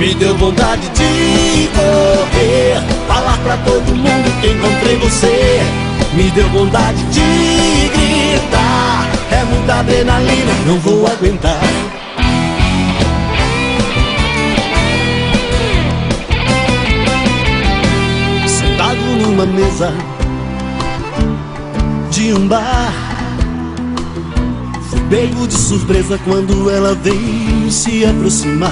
Me deu vontade de correr, falar pra todo mundo que encontrei você. Me deu vontade de gritar, é muita adrenalina, não vou aguentar. Sentado numa mesa de um bar, fui pego de surpresa quando ela veio se aproximar.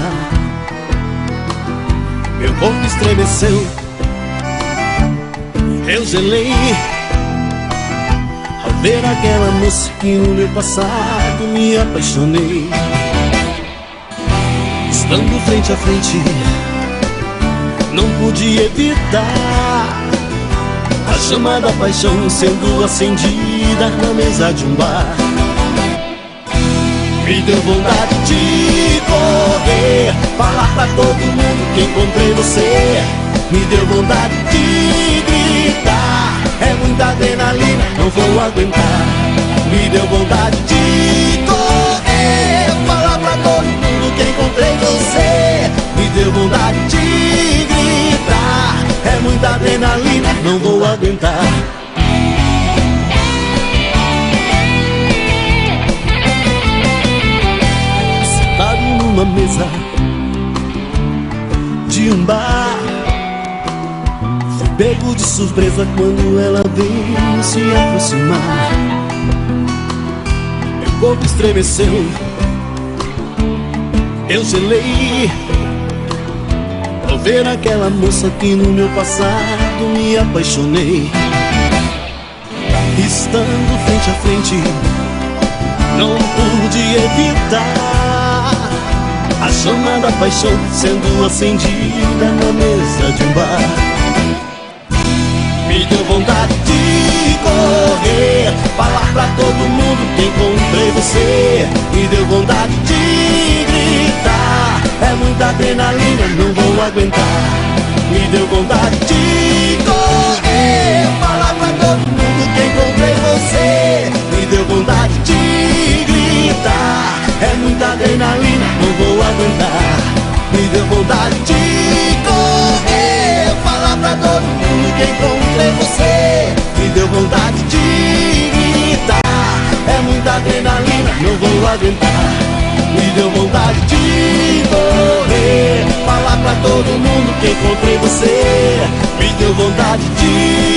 Meu corpo estremeceu, eu gelei ao ver aquela moça que no meu passado me apaixonei. Estando frente a frente, não pude evitar a chama da paixão sendo acendida na mesa de um bar. Me deu vontade de correr, falar pra todo mundo que encontrei você. Me deu vontade de gritar, é muita adrenalina, não vou aguentar. Me deu vontade de correr, falar pra todo mundo que encontrei você. Me deu vontade de gritar, é muita adrenalina, não vou aguentar. Uma mesa de um bar, fui pego de surpresa quando ela veio se aproximar. Meu corpo estremeceu, eu gelei ao ver aquela moça que no meu passado me apaixonei. Estando frente a frente, não pude evitar a chama da paixão sendo acendida na mesa de um bar. Me deu vontade de correr, falar pra todo mundo que encontrei você. Me deu vontade de gritar, é muita adrenalina, não vou aguentar. Me deu vontade de correr, falar pra todo mundo que encontrei você. Me deu vontade de gritar, é muita adrenalina, não vou aguentar. Me deu vontade de correr, falar pra todo mundo que encontrei você. Me deu vontade de gritar, é muita adrenalina, não vou aguentar. Me deu vontade de correr, falar pra todo mundo que encontrei você. Me deu vontade de